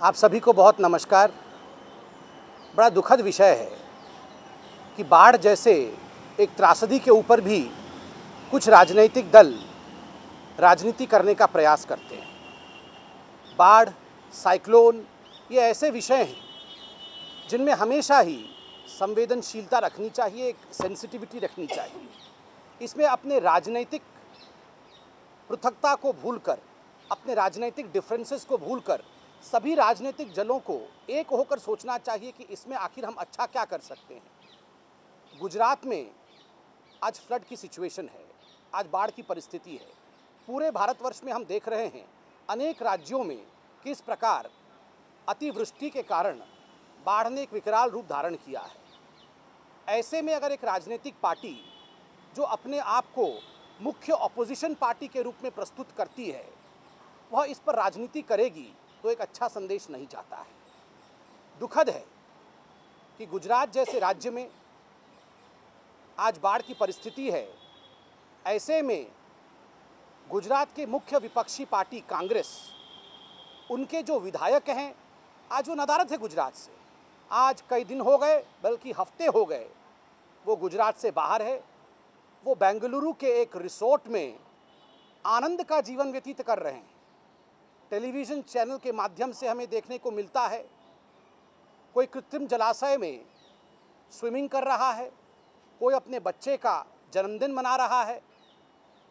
आप सभी को बहुत नमस्कार। बड़ा दुखद विषय है कि बाढ़ जैसे एक त्रासदी के ऊपर भी कुछ राजनीतिक दल राजनीति करने का प्रयास करते हैं। बाढ़, साइक्लोन ये ऐसे विषय हैं जिनमें हमेशा ही संवेदनशीलता रखनी चाहिए, एक सेंसिटिविटी रखनी चाहिए। इसमें अपने राजनीतिक पृथकता को भूलकर, अपने राजनीतिक डिफरेंसेस को भूलकर सभी राजनीतिक दलों को एक होकर सोचना चाहिए कि इसमें आखिर हम अच्छा क्या कर सकते हैं। गुजरात में आज फ्लड की सिचुएशन है, आज बाढ़ की परिस्थिति है। पूरे भारतवर्ष में हम देख रहे हैं अनेक राज्यों में किस प्रकार अतिवृष्टि के कारण बाढ़ ने एक विकराल रूप धारण किया है। ऐसे में अगर एक राजनीतिक पार्टी जो अपने आप को मुख्य ऑपोजिशन पार्टी के रूप में प्रस्तुत करती है, वह इस पर राजनीति करेगी तो एक अच्छा संदेश नहीं जाता है। दुखद है कि गुजरात जैसे राज्य में आज बाढ़ की परिस्थिति है। ऐसे में गुजरात के मुख्य विपक्षी पार्टी कांग्रेस, उनके जो विधायक हैं आज वो नदारद है गुजरात से। आज कई दिन हो गए, बल्कि हफ्ते हो गए, वो गुजरात से बाहर है। वो बेंगलुरु के एक रिसोर्ट में आनंद का जीवन व्यतीत कर रहे हैं। टेलीविज़न चैनल के माध्यम से हमें देखने को मिलता है कोई कृत्रिम जलाशय में स्विमिंग कर रहा है, कोई अपने बच्चे का जन्मदिन मना रहा है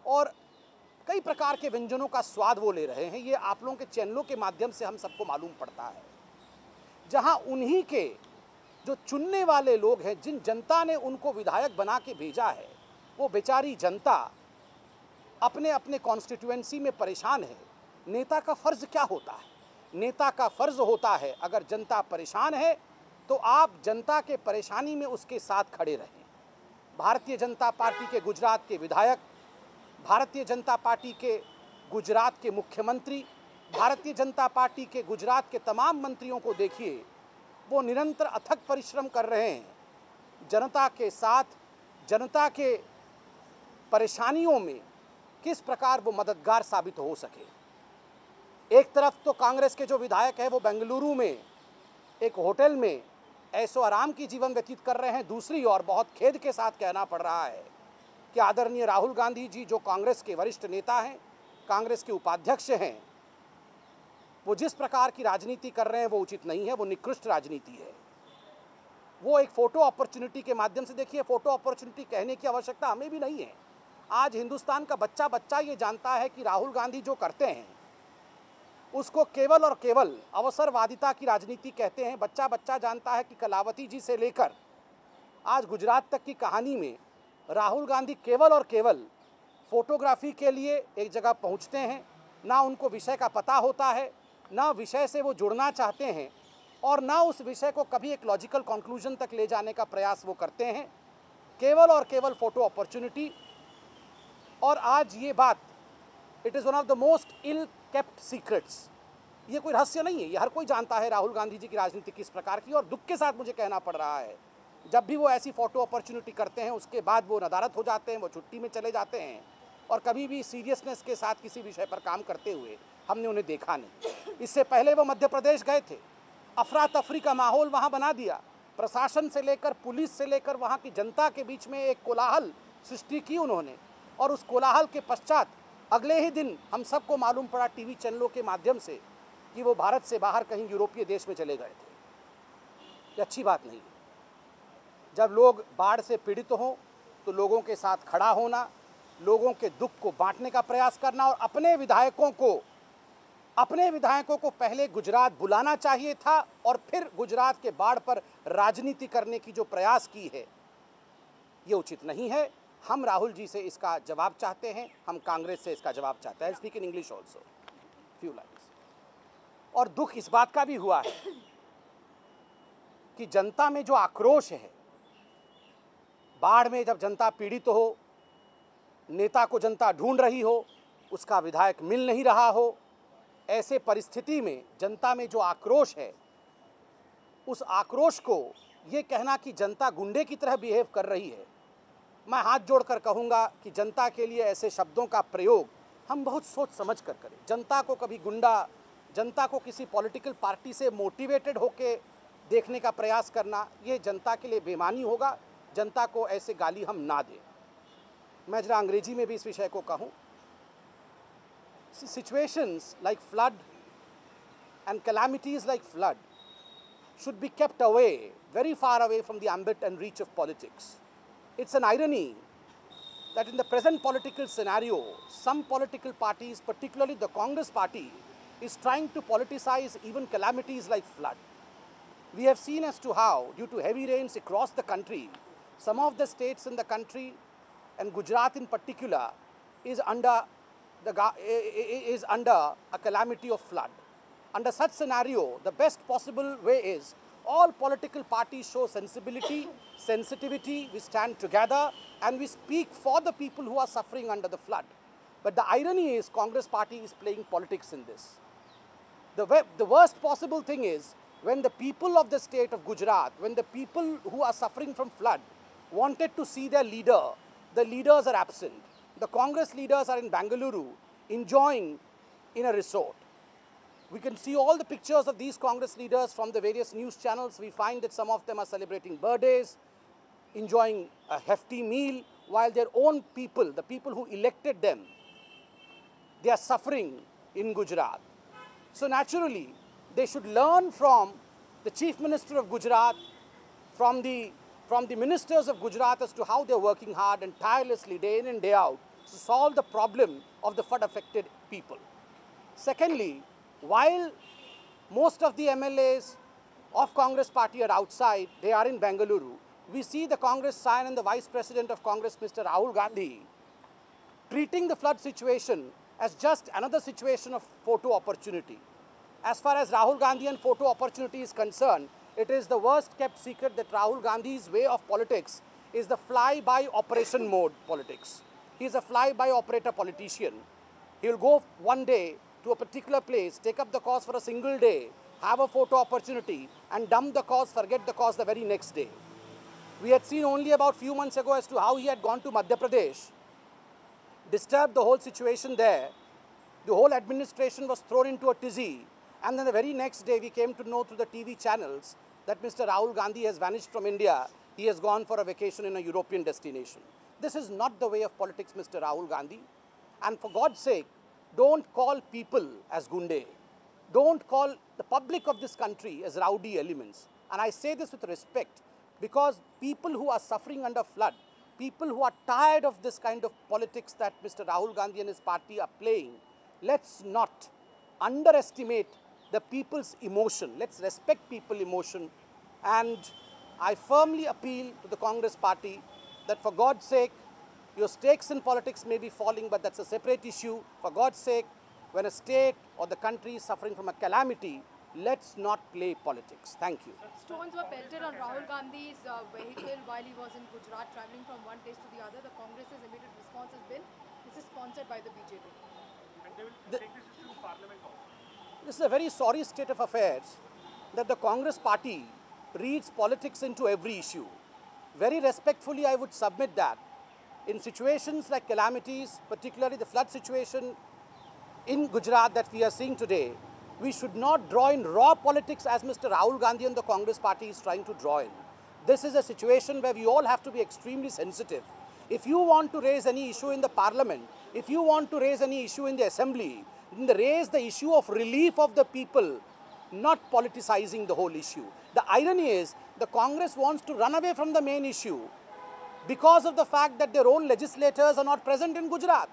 और कई प्रकार के व्यंजनों का स्वाद वो ले रहे हैं। ये आप लोगों के चैनलों के माध्यम से हम सबको मालूम पड़ता है। जहां उन्हीं के जो चुनने वाले लोग हैं, जिन जनता ने उनको विधायक बना के भेजा है, वो बेचारी जनता अपने अपने कॉन्स्टिट्यूएंसी में परेशान है। नेता का फ़र्ज़ क्या होता है? नेता का फ़र्ज़ होता है अगर जनता परेशान है तो आप जनता के परेशानी में उसके साथ खड़े रहें। भारतीय जनता पार्टी के गुजरात के विधायक, भारतीय जनता पार्टी के गुजरात के मुख्यमंत्री, भारतीय जनता पार्टी के गुजरात के तमाम मंत्रियों को देखिए, वो निरंतर अथक परिश्रम कर रहे हैं जनता के साथ, जनता के परेशानियों में किस प्रकार वो मददगार साबित हो सके। एक तरफ तो कांग्रेस के जो विधायक हैं वो बेंगलुरु में एक होटल में ऐशो आराम की जीवन व्यतीत कर रहे हैं। दूसरी ओर बहुत खेद के साथ कहना पड़ रहा है कि आदरणीय राहुल गांधी जी, जो कांग्रेस के वरिष्ठ नेता हैं, कांग्रेस के उपाध्यक्ष हैं, वो जिस प्रकार की राजनीति कर रहे हैं वो उचित नहीं है, वो निकृष्ट राजनीति है। वो एक फ़ोटो अपॉर्चुनिटी के माध्यम से, देखिए फ़ोटो अपॉर्चुनिटी कहने की आवश्यकता हमें भी नहीं है। आज हिंदुस्तान का बच्चा बच्चा ये जानता है कि राहुल गांधी जो करते हैं उसको केवल और केवल अवसरवादिता की राजनीति कहते हैं। बच्चा बच्चा जानता है कि कलावती जी से लेकर आज गुजरात तक की कहानी में राहुल गांधी केवल और केवल फोटोग्राफी के लिए एक जगह पहुंचते हैं। ना उनको विषय का पता होता है, ना विषय से वो जुड़ना चाहते हैं और ना उस विषय को कभी एक लॉजिकल कंक्लूजन तक ले जाने का प्रयास वो करते हैं। केवल और केवल फ़ोटो अपॉर्चुनिटी। और आज ये बात, it is one of the most ill kept secrets. ये कोई रहस्य नहीं है, ये हर कोई जानता है राहुल गांधी जी की राजनीति किस प्रकार की। और दुख के साथ मुझे कहना पड़ रहा है, जब भी वो ऐसी फ़ोटो अपॉर्चुनिटी करते हैं उसके बाद वो नदारद हो जाते हैं, वो छुट्टी में चले जाते हैं और कभी भी सीरियसनेस के साथ किसी विषय पर काम करते हुए हमने उन्हें देखा नहीं। इससे पहले वो मध्य प्रदेश गए थे, अफरा तफरी का माहौल वहाँ बना दिया। प्रशासन से लेकर पुलिस से लेकर वहाँ की जनता के बीच में एक कोलाहल सृष्टि की उन्होंने। और उस कोलाहल के पश्चात अगले ही दिन हम सबको मालूम पड़ा टीवी चैनलों के माध्यम से कि वो भारत से बाहर कहीं यूरोपीय देश में चले गए थे। ये अच्छी बात नहीं है। जब लोग बाढ़ से पीड़ित हों तो लोगों के साथ खड़ा होना, लोगों के दुख को बांटने का प्रयास करना और अपने विधायकों को पहले गुजरात बुलाना चाहिए था और फिर गुजरात के बाढ़ पर राजनीति करने की जो प्रयास की है, ये उचित नहीं है। हम राहुल जी से इसका जवाब चाहते हैं, हम कांग्रेस से इसका जवाब चाहते हैं। Speak in English also few lines. और दुख इस बात का भी हुआ है कि जनता में जो आक्रोश है, बाढ़ में जब जनता पीड़ित हो, नेता को जनता ढूंढ रही हो, उसका विधायक मिल नहीं रहा हो, ऐसे परिस्थिति में जनता में जो आक्रोश है, उस आक्रोश को ये कहना कि जनता गुंडे की तरह बिहेव कर रही है, मैं हाथ जोड़कर कहूँगा कि जनता के लिए ऐसे शब्दों का प्रयोग हम बहुत सोच समझ कर करें। जनता को कभी गुंडा, जनता को किसी पॉलिटिकल पार्टी से मोटिवेटेड होके देखने का प्रयास करना, ये जनता के लिए बेईमानी होगा। जनता को ऐसे गाली हम ना दें। मैं जरा अंग्रेजी में भी इस विषय को कहूँ। Situations like flood and calamities like flood should be kept away, very far away from the ambit and reach of politics. It's an irony that in the present political scenario, some political parties, particularly the Congress party, is trying to politicize even calamities like flood. We have seen as to how, due to heavy rains across the country, some of the states in the country, and Gujarat in particular, is under a calamity of flood. Under such scenario, the best possible way is all political parties show sensibility, sensitivity, we stand together and we speak for the people who are suffering under the flood. But the irony is Congress party is playing politics in this. The worst possible thing is when the people of the state of Gujarat, when the people who are suffering from flood wanted to see their leader, the leaders are absent. The Congress leaders are in Bengaluru enjoying in a resort. We can see all the pictures of these Congress leaders from the various news channels. We find that some of them are celebrating birthdays, enjoying a hefty meal, while their own people, the people who elected them, they are suffering in Gujarat. So naturally, they should learn from the Chief Minister of Gujarat, from the ministers of Gujarat as to how they are working hard and tirelessly day in and day out to solve the problem of the flood-affected people. Secondly, while most of the MLAs of Congress party are outside, they are in Bengaluru, we see the Congress sign and the Vice President of Congress, Mr. Rahul Gandhi, treating the flood situation as just another situation of photo opportunity. As far as Rahul Gandhi and photo opportunity is concerned, it is the worst kept secret that Rahul Gandhi's way of politics is the fly-by operation mode politics. He is a fly-by-operator politician. He will go one day to a particular place, take up the cause for a single day, have a photo opportunity and dump the cause, forget the cause the very next day. We had seen only about few months ago as to how he had gone to Madhya Pradesh, disturbed the whole situation there. The whole administration was thrown into a tizzy, and then the very next day we came to know through the TV channels that Mr. Rahul Gandhi has vanished from India. He has gone for a vacation in a European destination. This is not the way of politics, Mr. Rahul Gandhi. And for God's sake, don't call people as gunde. Don't call the public of this country as rowdy elements. And I say this with respect because people who are suffering under flood, people who are tired of this kind of politics that Mr. Rahul Gandhi and his party are playing, let's not underestimate the people's emotion. Let's respect people's emotion. And I firmly appeal to the Congress party that for God's sake, your stakes in politics may be falling, but that's a separate issue. For God's sake, when a state or the country is suffering from a calamity, let's not play politics. Thank you. Stones were pelted on Rahul Gandhi's vehicle while he was in Gujarat, travelling from one place to the other. The Congress's immediate response has been, this is sponsored by the BJP. And they will take this issue to Parliament also. This is a very sorry state of affairs that the Congress party reads politics into every issue. Very respectfully, I would submit that in situations like calamities, particularly the flood situation in Gujarat that we are seeing today, we should not draw in raw politics as Mr. Rahul Gandhi and the Congress party is trying to draw in. This is a situation where we all have to be extremely sensitive. If you want to raise any issue in the parliament, if you want to raise any issue in the assembly, then raise the issue of relief of the people, not politicizing the whole issue. The irony is the Congress wants to run away from the main issue because of the fact that their own legislators are not present in Gujarat.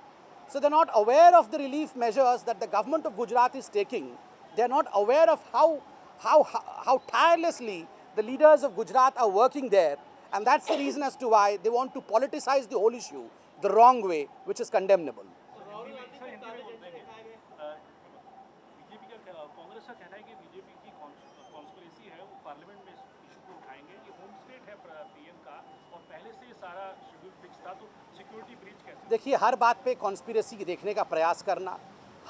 So they're not aware of the relief measures that the government of Gujarat is taking. They're not aware of how tirelessly the leaders of Gujarat are working there. And that's the reason as to why they want to politicize the whole issue the wrong way, which is condemnable. BJP का कांग्रेस का कहना है कि BJP की conspiracy है वो parliament में इस इशू को उठाएंगे। ये होम स्टेट है पीएम का और पहले से ये सारा शेड्यूल फिक्स था, तो सिक्योरिटी ब्रीच कैसे? देखिए, हर बात पे कॉन्स्पिरेसी देखने का प्रयास करना,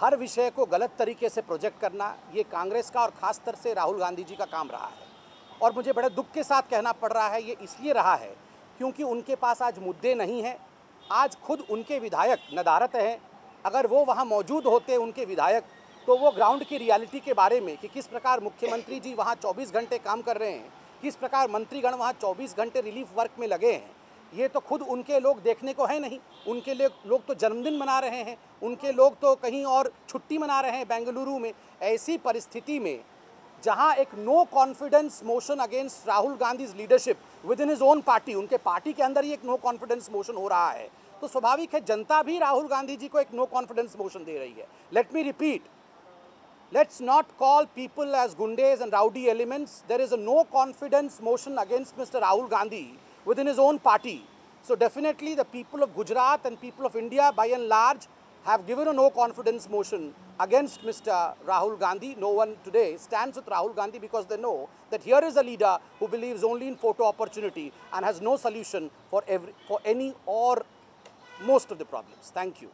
हर विषय को गलत तरीके से प्रोजेक्ट करना, ये कांग्रेस का और ख़ास तौर से राहुल गांधी जी का काम रहा है। और मुझे बड़े दुख के साथ कहना पड़ रहा है, ये इसलिए रहा है क्योंकि उनके पास आज मुद्दे नहीं हैं। आज खुद उनके विधायक नदारत हैं। अगर वो वहाँ मौजूद होते, उनके विधायक, तो वो ग्राउंड की रियलिटी के बारे में कि किस प्रकार मुख्यमंत्री जी वहाँ 24 घंटे काम कर रहे हैं, किस प्रकार मंत्रीगण वहाँ 24 घंटे रिलीफ वर्क में लगे हैं, ये तो खुद उनके लोग देखने को है नहीं। उनके लोग तो जन्मदिन मना रहे हैं, उनके लोग तो कहीं और छुट्टी मना रहे हैं बेंगलुरु में। ऐसी परिस्थिति में जहां एक no confidence motion against Rahul Gandhi leadership within his own party, उनके पार्टी के अंदर ही एक नो कॉन्फिडेंस मोशन हो रहा है, तो स्वाभाविक है जनता भी राहुल गांधी जी को एक नो कॉन्फिडेंस मोशन दे रही है। Let me repeat, let's not call people as gundes and rowdy elements. There is a no confidence motion against Mr. Rahul Gandhi within his own party. So definitely the people of Gujarat and people of India by and large have given a no confidence motion against Mr. Rahul Gandhi. No one today stands with Rahul Gandhi because they know that here is a leader who believes only in photo opportunity and has no solution for any or most of the problems. Thank you.